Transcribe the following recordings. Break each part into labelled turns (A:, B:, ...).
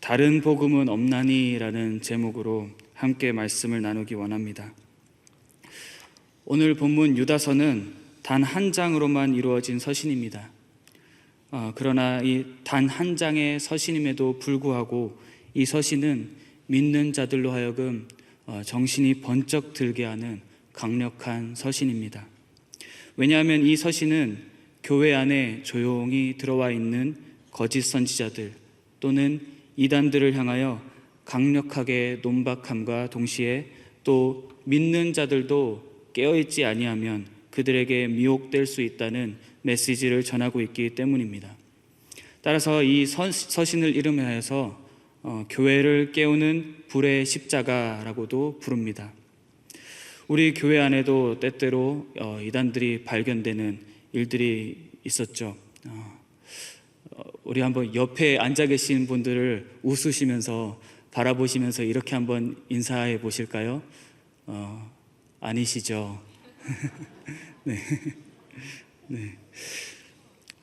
A: 다른 복음은 없나니라는 제목으로 함께 말씀을 나누기 원합니다. 오늘 본문 유다서는 단 한 장으로만 이루어진 서신입니다. 그러나 이 단 한 장의 서신임에도 불구하고 이 서신은 믿는 자들로 하여금 정신이 번쩍 들게 하는 강력한 서신입니다. 왜냐하면 이 서신은 교회 안에 조용히 들어와 있는 거짓 선지자들 또는 이단들을 향하여 강력하게 논박함과 동시에 또 믿는 자들도 깨어있지 아니하면 그들에게 미혹될 수 있다는 메시지를 전하고 있기 때문입니다. 따라서 이 서신을 이름하여서 교회를 깨우는 불의 십자가라고도 부릅니다. 우리 교회 안에도 때때로 이단들이 발견되는 일들이 있었죠. 우리 한번 옆에 앉아 계신 분들을 웃으시면서 바라보시면서 이렇게 한번 인사해 보실까요? 아니시죠? 네. 네.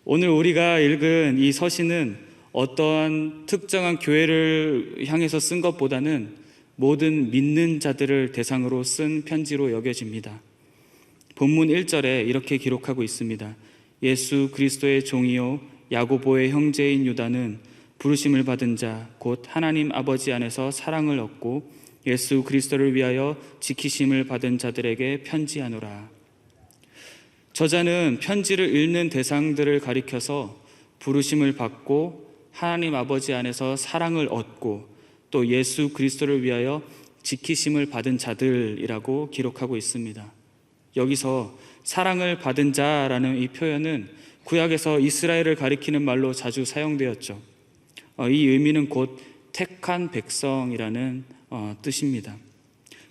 A: 오늘 우리가 읽은 이 서신은 어떠한 특정한 교회를 향해서 쓴 것보다는 모든 믿는 자들을 대상으로 쓴 편지로 여겨집니다. 본문 1절에 이렇게 기록하고 있습니다. 예수 그리스도의 종이요 야고보의 형제인 유다는 부르심을 받은 자 곧 하나님 아버지 안에서 사랑을 얻고 예수 그리스도를 위하여 지키심을 받은 자들에게 편지하노라. 저자는 편지를 읽는 대상들을 가리켜서 부르심을 받고 하나님 아버지 안에서 사랑을 얻고 또 예수 그리스도를 위하여 지키심을 받은 자들이라고 기록하고 있습니다. 여기서 사랑을 받은 자라는 이 표현은 구약에서 이스라엘을 가리키는 말로 자주 사용되었죠. 이 의미는 곧 택한 백성이라는 뜻입니다.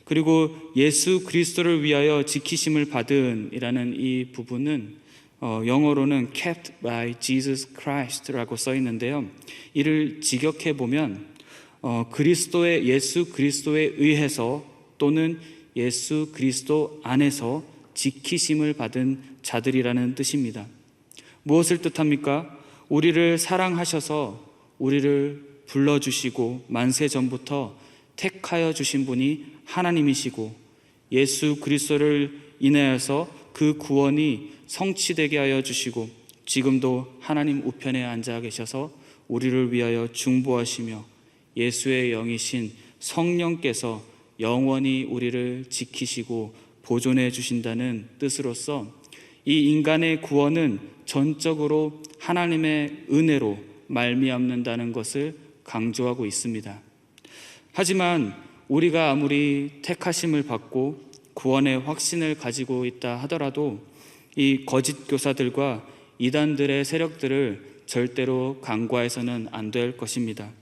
A: 그리고 예수 그리스도를 위하여 지키심을 받은 이라는 이 부분은 영어로는 kept by Jesus Christ라고 써 있는데요. 이를 직역해 보면 예수 그리스도에 의해서 또는 예수 그리스도 안에서 지키심을 받은 자들이라는 뜻입니다. 무엇을 뜻합니까? 우리를 사랑하셔서 우리를 불러주시고 만세 전부터 택하여 주신 분이 하나님이시고 예수 그리스도를 인하여서 그 구원이 성취되게 하여 주시고 지금도 하나님 우편에 앉아 계셔서 우리를 위하여 중보하시며 예수의 영이신 성령께서 영원히 우리를 지키시고 보존해 주신다는 뜻으로서 이 인간의 구원은 전적으로 하나님의 은혜로 말미암는다는 것을 강조하고 있습니다. 하지만 우리가 아무리 택하심을 받고 구원의 확신을 가지고 있다 하더라도 이 거짓 교사들과 이단들의 세력들을 절대로 간과해서는 안 될 것입니다.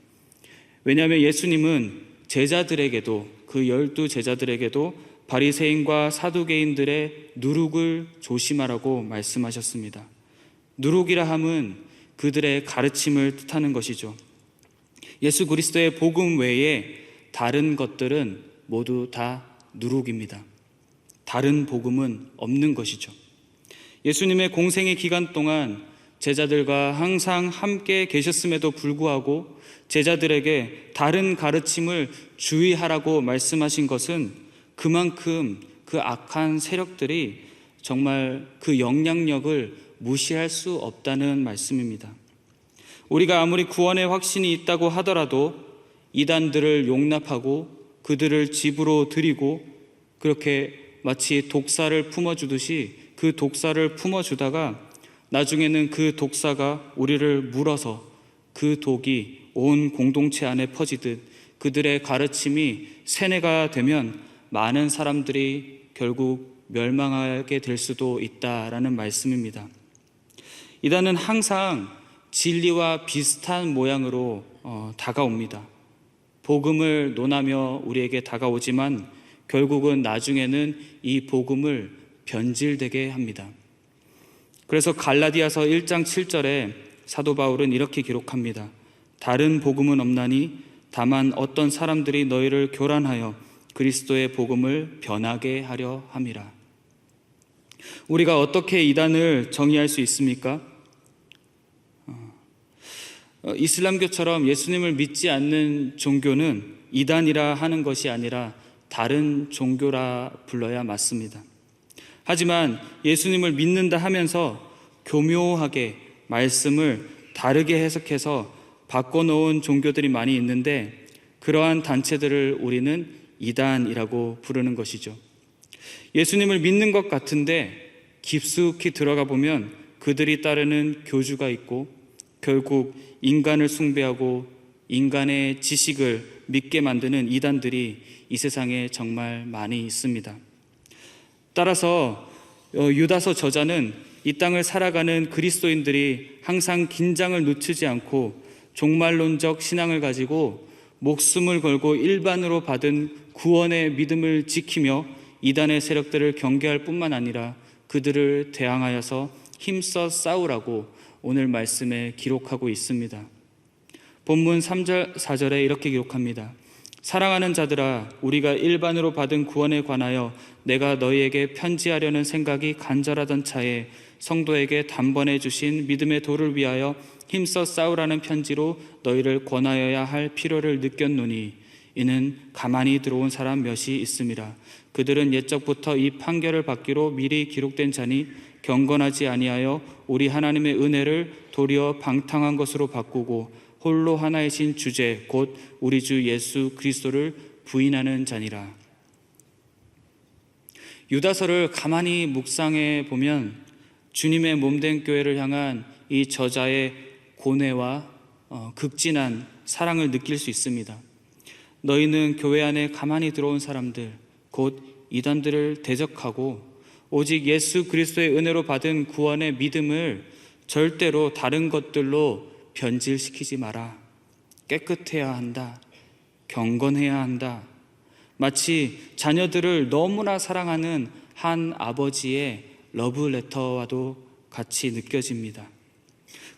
A: 왜냐하면 예수님은 제자들에게도 그 12 제자들에게도 바리새인과 사두개인들의 누룩을 조심하라고 말씀하셨습니다. 누룩이라 함은 그들의 가르침을 뜻하는 것이죠. 예수 그리스도의 복음 외에 다른 것들은 모두 다 누룩입니다. 다른 복음은 없는 것이죠. 예수님의 공생의 기간 동안 제자들과 항상 함께 계셨음에도 불구하고 제자들에게 다른 가르침을 주의하라고 말씀하신 것은 그만큼 그 악한 세력들이 정말 그 영향력을 무시할 수 없다는 말씀입니다. 우리가 아무리 구원의 확신이 있다고 하더라도 이단들을 용납하고 그들을 집으로 들이고 그렇게 마치 독사를 품어주듯이 그 독사를 품어주다가 나중에는 그 독사가 우리를 물어서 그 독이 온 공동체 안에 퍼지듯 그들의 가르침이 세뇌가 되면 많은 사람들이 결국 멸망하게 될 수도 있다라는 말씀입니다. 이단은 항상 진리와 비슷한 모양으로 다가옵니다. 복음을 논하며 우리에게 다가오지만 결국은 나중에는 이 복음을 변질되게 합니다. 그래서 갈라디아서 1장 7절에 사도 바울은 이렇게 기록합니다. 다른 복음은 없나니 다만 어떤 사람들이 너희를 교란하여 그리스도의 복음을 변하게 하려 함이라. 우리가 어떻게 이단을 정의할 수 있습니까? 이슬람교처럼 예수님을 믿지 않는 종교는 이단이라 하는 것이 아니라 다른 종교라 불러야 맞습니다. 하지만 예수님을 믿는다 하면서 교묘하게 말씀을 다르게 해석해서 바꿔놓은 종교들이 많이 있는데, 그러한 단체들을 우리는 이단이라고 부르는 것이죠. 예수님을 믿는 것 같은데 깊숙이 들어가 보면 그들이 따르는 교주가 있고, 결국 인간을 숭배하고 인간의 지식을 믿게 만드는 이단들이 이 세상에 정말 많이 있습니다. 따라서 유다서 저자는 이 땅을 살아가는 그리스도인들이 항상 긴장을 늦추지 않고 종말론적 신앙을 가지고 목숨을 걸고 일반으로 받은 구원의 믿음을 지키며 이단의 세력들을 경계할 뿐만 아니라 그들을 대항하여서 힘써 싸우라고 오늘 말씀에 기록하고 있습니다. 본문 3절 4절에 이렇게 기록합니다. 사랑하는 자들아, 우리가 일반으로 받은 구원에 관하여 내가 너희에게 편지하려는 생각이 간절하던 차에 성도에게 단번에 주신 믿음의 도를 위하여 힘써 싸우라는 편지로 너희를 권하여야 할 필요를 느꼈노니, 이는 가만히 들어온 사람 몇이 있음이라. 그들은 옛적부터 이 판결을 받기로 미리 기록된 자니 경건하지 아니하여 우리 하나님의 은혜를 도리어 방탕한 것으로 바꾸고 홀로 하나이신 주제 곧 우리 주 예수 그리스도를 부인하는 자니라. 유다서를 가만히 묵상해 보면 주님의 몸된 교회를 향한 이 저자의 고뇌와 극진한 사랑을 느낄 수 있습니다. 너희는 교회 안에 가만히 들어온 사람들 곧 이단들을 대적하고 오직 예수 그리스도의 은혜로 받은 구원의 믿음을 절대로 다른 것들로 변질시키지 마라. 깨끗해야 한다. 경건해야 한다. 마치 자녀들을 너무나 사랑하는 한 아버지의 러브레터와도 같이 느껴집니다.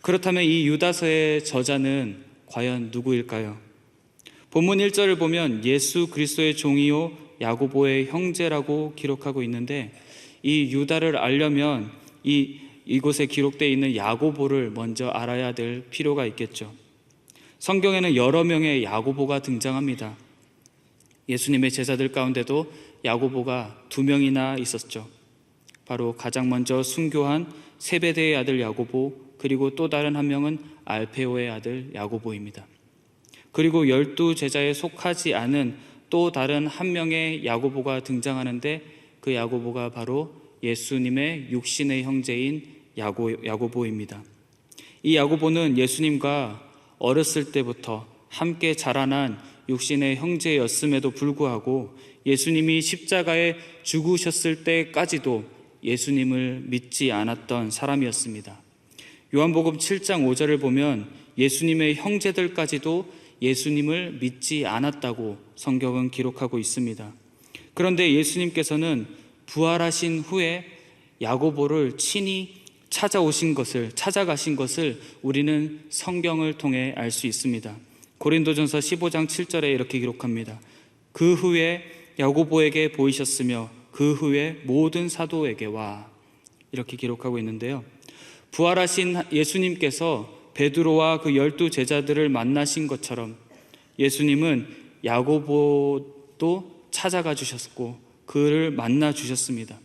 A: 그렇다면 이 유다서의 저자는 과연 누구일까요? 본문 1절을 보면 예수 그리스도의 종이요 야고보의 형제라고 기록하고 있는데, 이 유다를 알려면 이곳에 기록되어 있는 야고보를 먼저 알아야 될 필요가 있겠죠. 성경에는 여러 명의 야고보가 등장합니다. 예수님의 제자들 가운데도 야고보가 2명이나 있었죠. 바로 가장 먼저 순교한 세베대의 아들 야고보, 그리고 또 다른 한 명은 알페오의 아들 야고보입니다. 그리고 12 제자에 속하지 않은 또 다른 한 명의 야고보가 등장하는데, 그 야고보가 바로 예수님의 육신의 형제인 야고보입니다. 이 야고보는 예수님과 어렸을 때부터 함께 자라난 육신의 형제였음에도 불구하고 예수님이 십자가에 죽으셨을 때까지도 예수님을 믿지 않았던 사람이었습니다. 요한복음 7장 5절을 보면 예수님의 형제들까지도 예수님을 믿지 않았다고 성경은 기록하고 있습니다. 그런데 예수님께서는 부활하신 후에 야고보를 친히 찾아가신 것을 우리는 성경을 통해 알 수 있습니다. 고린도전서 15장 7절에 이렇게 기록합니다. 그 후에 야고보에게 보이셨으며 그 후에 모든 사도에게와, 이렇게 기록하고 있는데요. 부활하신 예수님께서 베드로와 그 12 제자들을 만나신 것처럼 예수님은 야고보도 찾아가 주셨고 그를 만나 주셨습니다.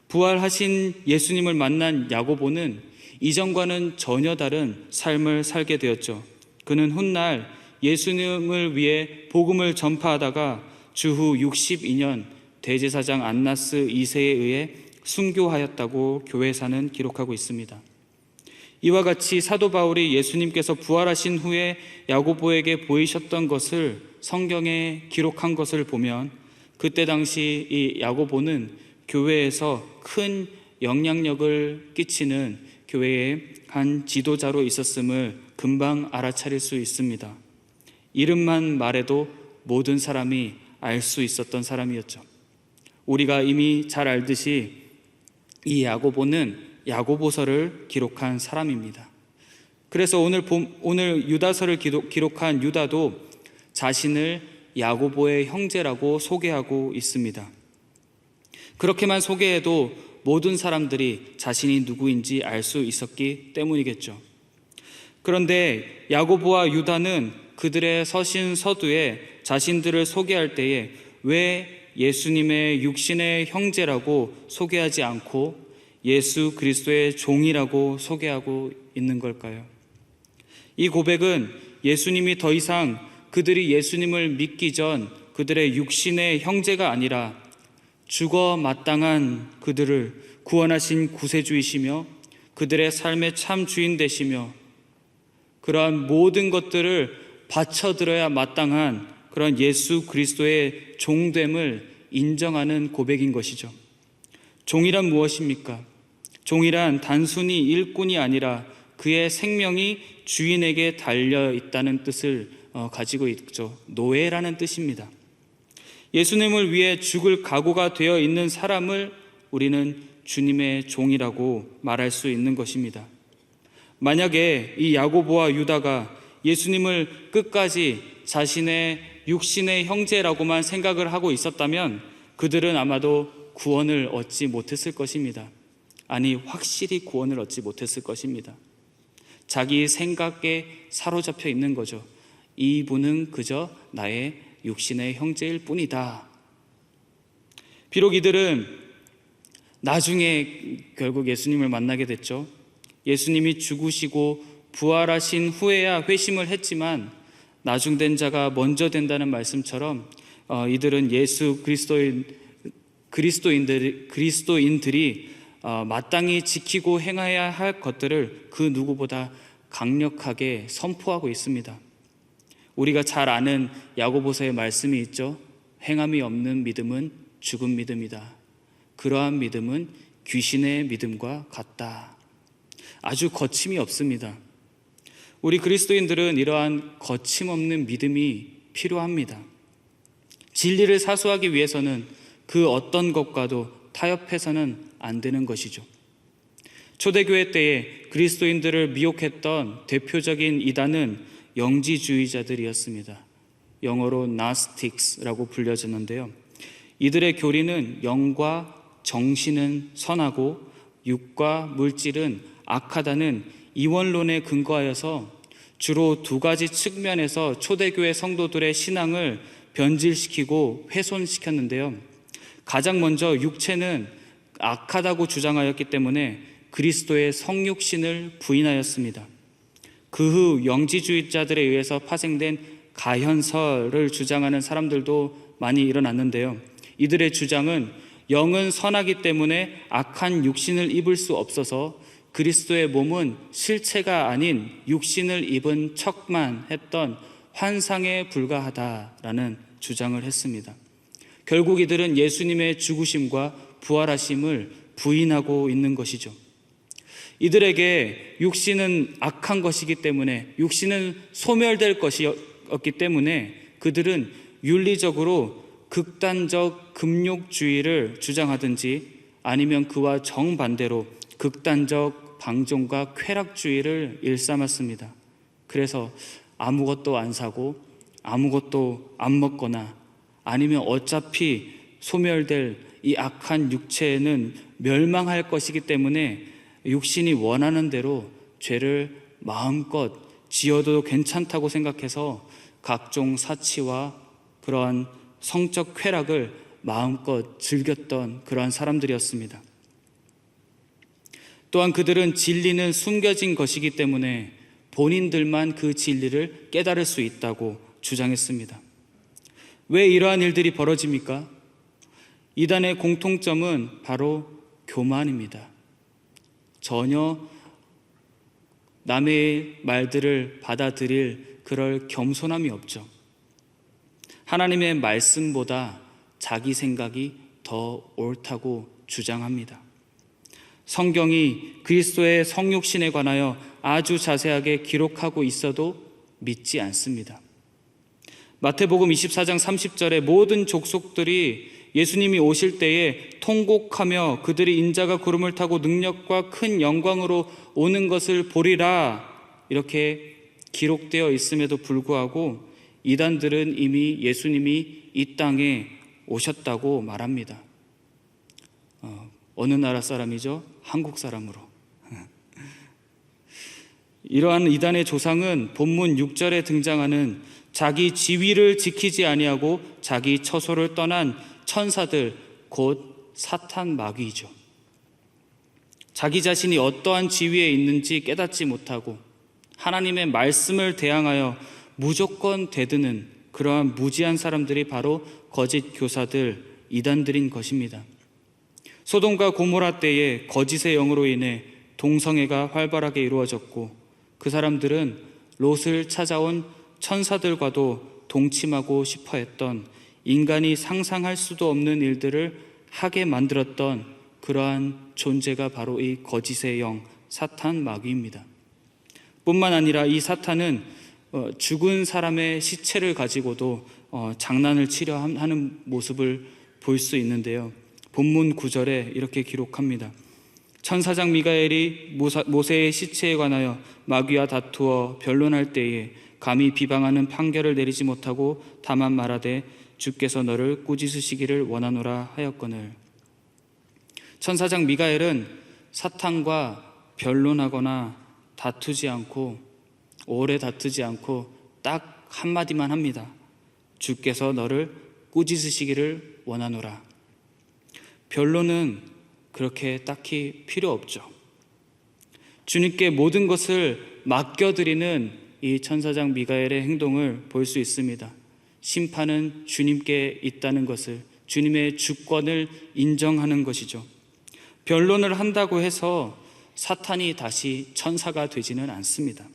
A: 부활하신 예수님을 만난 야고보는 이전과는 전혀 다른 삶을 살게 되었죠. 그는 훗날 예수님을 위해 복음을 전파하다가 주후 62년 대제사장 안나스 2세에 의해 순교하였다고 교회사는 기록하고 있습니다. 이와 같이 사도 바울이 예수님께서 부활하신 후에 야고보에게 보이셨던 것을 성경에 기록한 것을 보면, 그때 당시 이 야고보는 교회에서 큰 영향력을 끼치는 교회의 한 지도자로 있었음을 금방 알아차릴 수 있습니다. 이름만 말해도 모든 사람이 알 수 있었던 사람이었죠. 우리가 이미 잘 알듯이 이 야고보는 야고보서를 기록한 사람입니다. 그래서 오늘 유다서를 기록한 유다도 자신을 야고보의 형제라고 소개하고 있습니다. 그렇게만 소개해도 모든 사람들이 자신이 누구인지 알 수 있었기 때문이겠죠. 그런데 야고보와 유다는 그들의 서신 서두에 자신들을 소개할 때에 왜 예수님의 육신의 형제라고 소개하지 않고 예수 그리스도의 종이라고 소개하고 있는 걸까요? 이 고백은 예수님이 더 이상 그들이 예수님을 믿기 전 그들의 육신의 형제가 아니라 죽어 마땅한 그들을 구원하신 구세주이시며 그들의 삶의 참 주인 되시며 그러한 모든 것들을 바쳐드려야 마땅한 그런 예수 그리스도의 종됨을 인정하는 고백인 것이죠. 종이란 무엇입니까? 종이란 단순히 일꾼이 아니라 그의 생명이 주인에게 달려 있다는 뜻을 가지고 있죠. 노예라는 뜻입니다. 예수님을 위해 죽을 각오가 되어 있는 사람을 우리는 주님의 종이라고 말할 수 있는 것입니다. 만약에 이 야고보와 유다가 예수님을 끝까지 자신의 육신의 형제라고만 생각을 하고 있었다면 그들은 아마도 구원을 얻지 못했을 것입니다. 아니, 확실히 구원을 얻지 못했을 것입니다. 자기 생각에 사로잡혀 있는 거죠. 이분은 그저 나의 육신의 형제일 뿐이다. 비록 이들은 나중에 결국 예수님을 만나게 됐죠. 예수님이 죽으시고 부활하신 후에야 회심을 했지만 나중된 자가 먼저 된다는 말씀처럼 이들은 예수 그리스도인들이 마땅히 지키고 행해야 할 것들을 그 누구보다 강력하게 선포하고 있습니다. 우리가 잘 아는 야고보서의 말씀이 있죠. 행함이 없는 믿음은 죽은 믿음이다. 그러한 믿음은 귀신의 믿음과 같다. 아주 거침이 없습니다. 우리 그리스도인들은 이러한 거침없는 믿음이 필요합니다. 진리를 사수하기 위해서는 그 어떤 것과도 타협해서는 안 되는 것이죠. 초대교회 때에 그리스도인들을 미혹했던 대표적인 이단은 영지주의자들이었습니다. 영어로 Gnostics라고 불려졌는데요. 이들의 교리는 영과 정신은 선하고 육과 물질은 악하다는 이원론에 근거하여서 주로 두 가지 측면에서 초대교회 성도들의 신앙을 변질시키고 훼손시켰는데요. 가장 먼저 육체는 악하다고 주장하였기 때문에 그리스도의 성육신을 부인하였습니다. 그 후 영지주의자들에 의해서 파생된 가현설을 주장하는 사람들도 많이 일어났는데요. 이들의 주장은 영은 선하기 때문에 악한 육신을 입을 수 없어서 그리스도의 몸은 실체가 아닌 육신을 입은 척만 했던 환상에 불과하다라는 주장을 했습니다. 결국 이들은 예수님의 죽으심과 부활하심을 부인하고 있는 것이죠. 이들에게 육신은 악한 것이기 때문에, 육신은 소멸될 것이었기 때문에 그들은 윤리적으로 극단적 금욕주의를 주장하든지 아니면 그와 정반대로 극단적 방종과 쾌락주의를 일삼았습니다. 그래서 아무것도 안 사고 아무것도 안 먹거나 아니면 어차피 소멸될 이 악한 육체는 멸망할 것이기 때문에 육신이 원하는 대로 죄를 마음껏 지어도 괜찮다고 생각해서 각종 사치와 그러한 성적 쾌락을 마음껏 즐겼던 그러한 사람들이었습니다. 또한 그들은 진리는 숨겨진 것이기 때문에 본인들만 그 진리를 깨달을 수 있다고 주장했습니다. 왜 이러한 일들이 벌어집니까? 이단의 공통점은 바로 교만입니다. 전혀 남의 말들을 받아들일 그럴 겸손함이 없죠. 하나님의 말씀보다 자기 생각이 더 옳다고 주장합니다. 성경이 그리스도의 성육신에 관하여 아주 자세하게 기록하고 있어도 믿지 않습니다. 마태복음 24장 30절에 모든 족속들이 예수님이 오실 때에 통곡하며 그들이 인자가 구름을 타고 능력과 큰 영광으로 오는 것을 보리라 이렇게 기록되어 있음에도 불구하고 이단들은 이미 예수님이 이 땅에 오셨다고 말합니다. 어느 나라 사람이죠? 한국 사람으로. 이러한 이단의 조상은 본문 6절에 등장하는 자기 지위를 지키지 아니하고 자기 처소를 떠난 천사들, 곧 사탄 마귀이죠. 자기 자신이 어떠한 지위에 있는지 깨닫지 못하고 하나님의 말씀을 대항하여 무조건 대드는 그러한 무지한 사람들이 바로 거짓 교사들, 이단들인 것입니다. 소돔과 고모라 때에 거짓의 영으로 인해 동성애가 활발하게 이루어졌고 그 사람들은 롯을 찾아온 천사들과도 동침하고 싶어 했던, 인간이 상상할 수도 없는 일들을 하게 만들었던 그러한 존재가 바로 이 거짓의 영, 사탄 마귀입니다. 뿐만 아니라 이 사탄은 죽은 사람의 시체를 가지고도 장난을 치려 하는 모습을 볼 수 있는데요. 본문 9절에 이렇게 기록합니다. 천사장 미가엘이 모세의 시체에 관하여 마귀와 다투어 변론할 때에 감히 비방하는 판결을 내리지 못하고 다만 말하되 주께서 너를 꾸짖으시기를 원하노라 하였거늘. 천사장 미가엘은 사탄과 변론하거나 다투지 않고, 오래 다투지 않고 딱 한마디만 합니다. 주께서 너를 꾸짖으시기를 원하노라. 변론은 그렇게 딱히 필요 없죠. 주님께 모든 것을 맡겨드리는 이 천사장 미가엘의 행동을 볼 수 있습니다. 심판은 주님께 있다는 것을, 주님의 주권을 인정하는 것이죠. 변론을 한다고 해서 사탄이 다시 천사가 되지는 않습니다.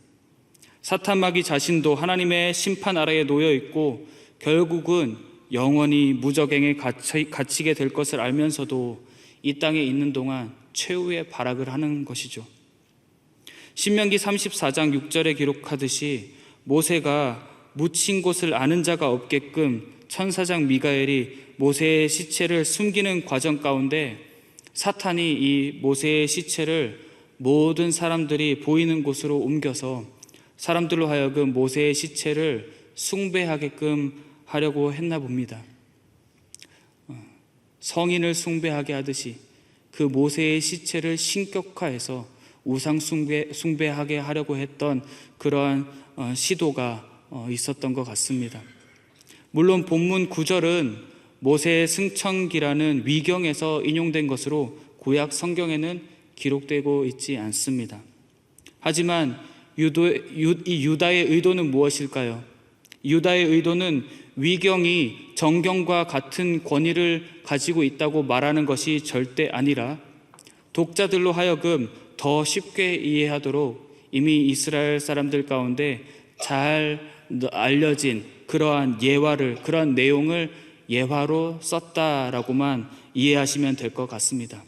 A: 사탄 마귀 자신도 하나님의 심판 아래에 놓여 있고 결국은 영원히 무저갱에 갇히게 될 것을 알면서도 이 땅에 있는 동안 최후의 발악을 하는 것이죠. 신명기 34장 6절에 기록하듯이 모세가 묻힌 곳을 아는 자가 없게끔 천사장 미가엘이 모세의 시체를 숨기는 과정 가운데 사탄이 이 모세의 시체를 모든 사람들이 보이는 곳으로 옮겨서 사람들로 하여금 모세의 시체를 숭배하게끔 하려고 했나 봅니다. 성인을 숭배하게 하듯이 그 모세의 시체를 신격화해서 우상 숭배하게 하려고 했던 그러한 시도가 있었던 것 같습니다. 물론 본문 9절은 모세의 승천기라는 위경에서 인용된 것으로 구약 성경에는 기록되고 있지 않습니다. 하지만 유다의 의도는 무엇일까요? 유다의 의도는 위경이 정경과 같은 권위를 가지고 있다고 말하는 것이 절대 아니라 독자들로 하여금 더 쉽게 이해하도록 이미 이스라엘 사람들 가운데 잘 알려진 그러한 예화를, 그러한 내용을 예화로 썼다라고만 이해하시면 될 것 같습니다.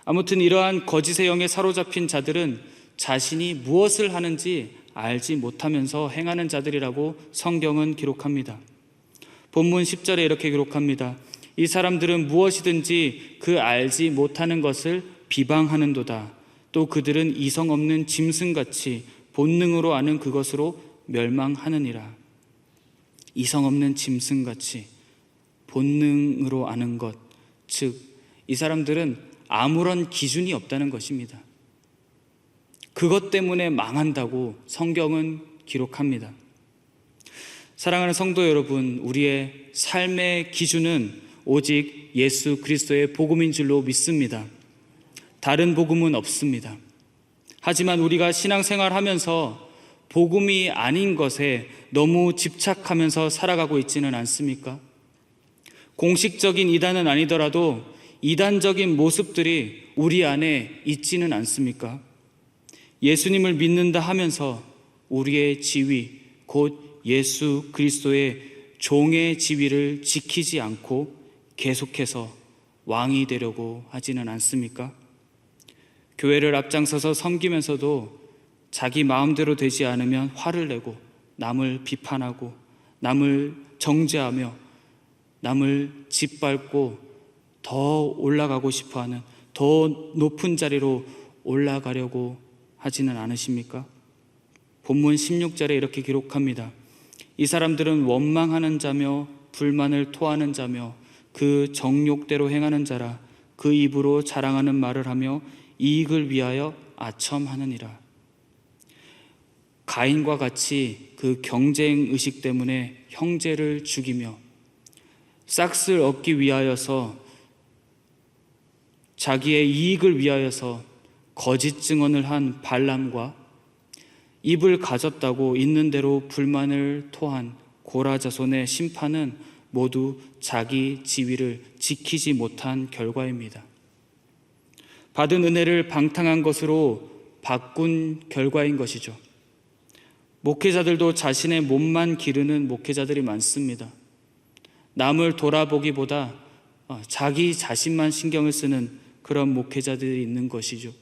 A: 아무튼 이러한 거짓의 영에 사로잡힌 자들은 자신이 무엇을 하는지 알지 못하면서 행하는 자들이라고 성경은 기록합니다. 본문 10절에 이렇게 기록합니다. 이 사람들은 무엇이든지 그 알지 못하는 것을 비방하는도다. 또 그들은 이성 없는 짐승같이 본능으로 아는 그것으로 멸망하느니라. 이성 없는 짐승같이 본능으로 아는 것, 즉 이 사람들은 아무런 기준이 없다는 것입니다. 그것 때문에 망한다고 성경은 기록합니다. 사랑하는 성도 여러분, 우리의 삶의 기준은 오직 예수 그리스도의 복음인 줄로 믿습니다. 다른 복음은 없습니다. 하지만 우리가 신앙생활하면서 복음이 아닌 것에 너무 집착하면서 살아가고 있지는 않습니까? 공식적인 이단은 아니더라도 이단적인 모습들이 우리 안에 있지는 않습니까? 예수님을 믿는다 하면서 우리의 지위, 곧 예수 그리스도의 종의 지위를 지키지 않고 계속해서 왕이 되려고 하지는 않습니까? 교회를 앞장서서 섬기면서도 자기 마음대로 되지 않으면 화를 내고 남을 비판하고 남을 정죄하며 남을 짓밟고 더 올라가고 싶어하는, 더 높은 자리로 올라가려고 하지는 않으십니까? 본문 16절에 이렇게 기록합니다. 이 사람들은 원망하는 자며 불만을 토하는 자며 그 정욕대로 행하는 자라. 그 입으로 자랑하는 말을 하며 이익을 위하여 아첨하느니라. 가인과 같이 그 경쟁 의식 때문에 형제를 죽이며 싹을 얻기 위하여서 자기의 이익을 위하여서 거짓 증언을 한 발람과 입을 가졌다고 있는 대로 불만을 토한 고라 자손의 심판은 모두 자기 지위를 지키지 못한 결과입니다. 받은 은혜를 방탕한 것으로 바꾼 결과인 것이죠. 목회자들도 자신의 몸만 기르는 목회자들이 많습니다. 남을 돌아보기보다 자기 자신만 신경을 쓰는 그런 목회자들이 있는 것이죠.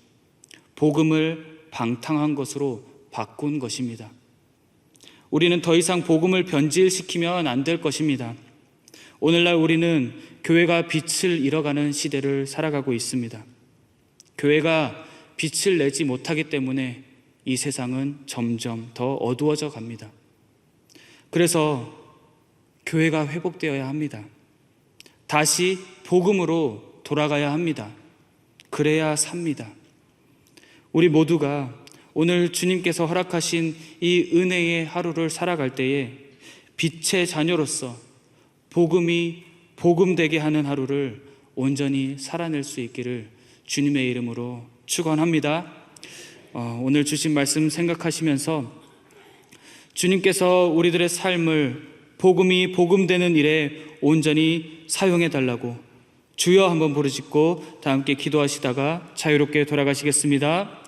A: 복음을 방탕한 것으로 바꾼 것입니다. 우리는 더 이상 복음을 변질시키면 안 될 것입니다. 오늘날 우리는 교회가 빛을 잃어가는 시대를 살아가고 있습니다. 교회가 빛을 내지 못하기 때문에 이 세상은 점점 더 어두워져 갑니다. 그래서 교회가 회복되어야 합니다. 다시 복음으로 돌아가야 합니다. 그래야 삽니다. 우리 모두가 오늘 주님께서 허락하신 이 은혜의 하루를 살아갈 때에 빛의 자녀로서 복음이 복음되게 하는 하루를 온전히 살아낼 수 있기를 주님의 이름으로 축원합니다. 오늘 주신 말씀 생각하시면서 주님께서 우리들의 삶을 복음이 복음되는 일에 온전히 사용해 달라고 주여 한번 부르짖고 다 함께 기도하시다가 자유롭게 돌아가시겠습니다.